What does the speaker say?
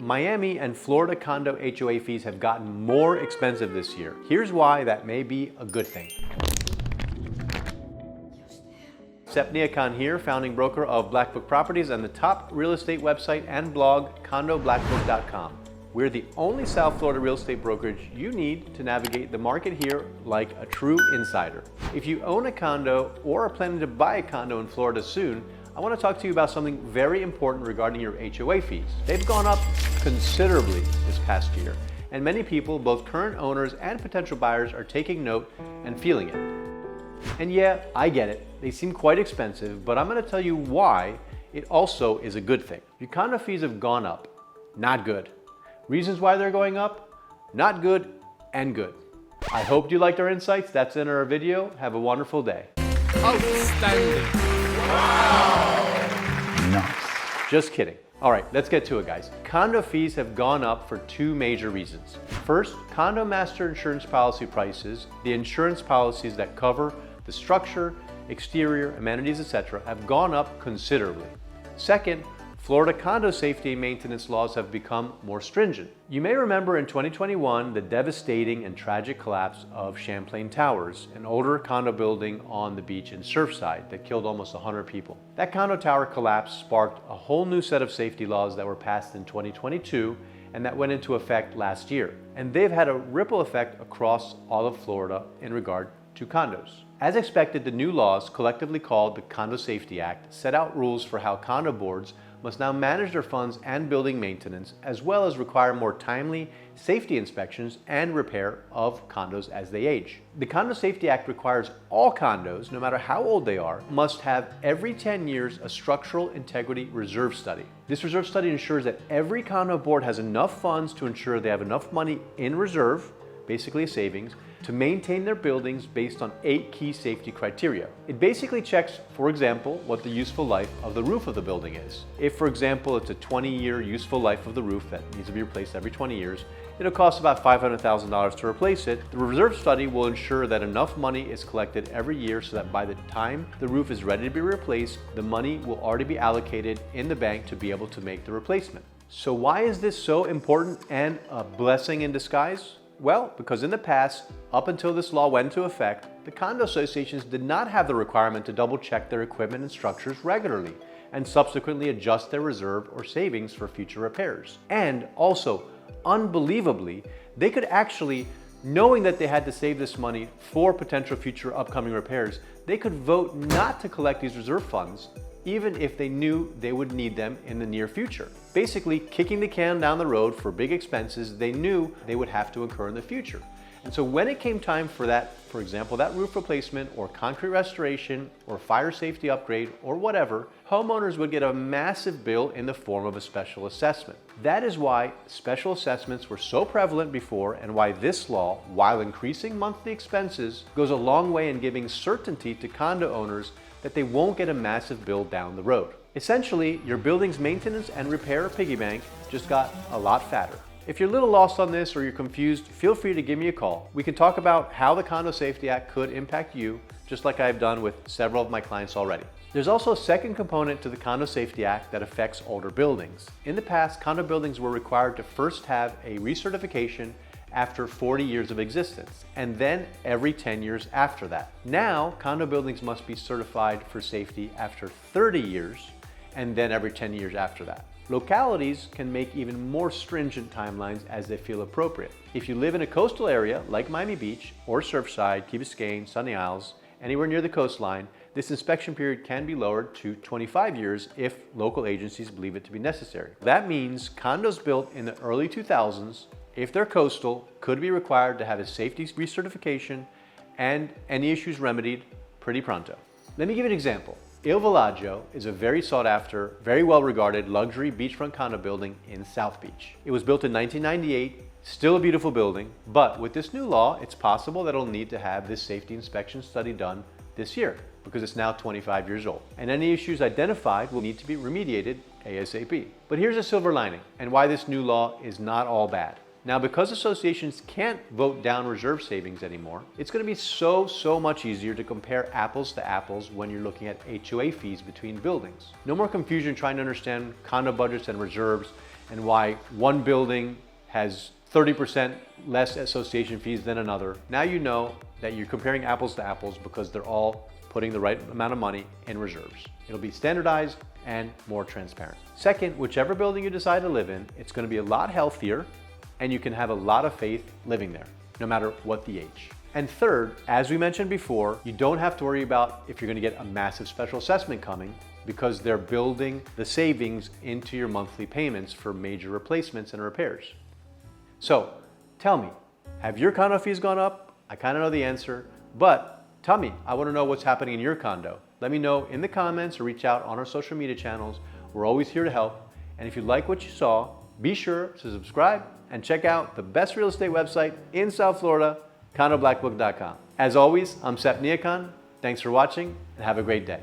Miami and Florida condo HOA fees have gotten more expensive this year. Here's why that may be a good thing. Sep Niakan here, founding broker of Blackbook Properties and the top real estate website and blog, condoblackbook.com. We're the only South Florida real estate brokerage you need to navigate the market here like a true insider. If you own a condo or are planning to buy a condo in Florida soon, I want to talk to you about something very important regarding your HOA fees. They've gone up considerably this past year, and many people, both current owners and potential buyers, are taking note and feeling it. And yeah, I get it. They seem quite expensive, but I'm going to tell you why it also is a good thing. Your condo fees have gone up. Not good. Reasons why they're going up? Not good and good. I hope you liked our insights. That's in our video. Have a wonderful day. Outstanding. Wow. Nice. Just kidding. All right, let's get to it, guys. Condo fees have gone up for two major reasons. First, condo master insurance policy prices, the insurance policies that cover the structure, exterior, amenities, etc., have gone up considerably. Second, Florida condo safety and maintenance laws have become more stringent. You may remember in 2021 the devastating and tragic collapse of Champlain Towers, an older condo building on the beach in Surfside that killed almost 100 people. That condo tower collapse sparked a whole new set of safety laws that were passed in 2022 and that went into effect last year. And they've had a ripple effect across all of Florida in regard to condos. As expected, the new laws, collectively called the Condo Safety Act, set out rules for how condo boards must now manage their funds and building maintenance, as well as require more timely safety inspections and repair of condos as they age. The Condo Safety Act requires all condos, no matter how old they are, must have every 10 years a structural integrity reserve study. This reserve study ensures that every condo board has enough funds to ensure they have enough money in reserve, basically a savings, to maintain their buildings based on 8 key safety criteria. It basically checks, for example, what the useful life of the roof of the building is. If, for example, it's a 20-year useful life of the roof that needs to be replaced every 20 years, it'll cost about $500,000 to replace it. The reserve study will ensure that enough money is collected every year so that by the time the roof is ready to be replaced, the money will already be allocated in the bank to be able to make the replacement. So why is this so important and a blessing in disguise? Well, because in the past, up until this law went into effect, the condo associations did not have the requirement to double check their equipment and structures regularly and subsequently adjust their reserve or savings for future repairs. And also, unbelievably, they could actually, knowing that they had to save this money for potential future upcoming repairs, they could vote not to collect these reserve funds even if they knew they would need them in the near future. Basically, kicking the can down the road for big expenses they knew they would have to incur in the future. And so when it came time for that, for example, that roof replacement or concrete restoration or fire safety upgrade or whatever, homeowners would get a massive bill in the form of a special assessment. That is why special assessments were so prevalent before and why this law, while increasing monthly expenses, goes a long way in giving certainty to condo owners that they won't get a massive bill down the road. Essentially, your building's maintenance and repair piggy bank just got a lot fatter. If you're a little lost on this or you're confused, feel free to give me a call. We can talk about how the Condo Safety Act could impact you, just like I've done with several of my clients already. There's also a second component to the Condo Safety Act that affects older buildings. In the past, condo buildings were required to first have a recertification after 40 years of existence, and then every 10 years after that. Now, condo buildings must be certified for safety after 30 years, and then every 10 years after that. Localities can make even more stringent timelines as they feel appropriate. If you live in a coastal area like Miami Beach or Surfside, Key Biscayne, Sunny Isles, anywhere near the coastline, this inspection period can be lowered to 25 years if local agencies believe it to be necessary. That means condos built in the early 2000s, if they're coastal, could be required to have a safety recertification and any issues remedied pretty pronto. Let me give you an example. Il Villaggio is a very sought after, very well regarded luxury beachfront condo building in South Beach. It was built in 1998, still a beautiful building, but with this new law, it's possible that it'll need to have this safety inspection study done this year because it's now 25 years old. And any issues identified will need to be remediated ASAP. But here's a silver lining and why this new law is not all bad. Now, because associations can't vote down reserve savings anymore, it's going to be so much easier to compare apples to apples when you're looking at HOA fees between buildings. No more confusion trying to understand condo budgets and reserves and why one building has 30% less association fees than another. Now you know that you're comparing apples to apples because they're all putting the right amount of money in reserves. It'll be standardized and more transparent. Second, whichever building you decide to live in, it's going to be a lot healthier and you can have a lot of faith living there, no matter what the age. And third, as we mentioned before, you don't have to worry about if you're going to get a massive special assessment coming because they're building the savings into your monthly payments for major replacements and repairs. So tell me, have your condo fees gone up? I kind of know the answer, but tell me, I want to know what's happening in your condo. Let me know in the comments or reach out on our social media channels. We're always here to help. And if you like what you saw, be sure to subscribe and check out the best real estate website in South Florida, CondoBlackbook.com. As always, I'm Sep Niakan. Thanks for watching and have a great day.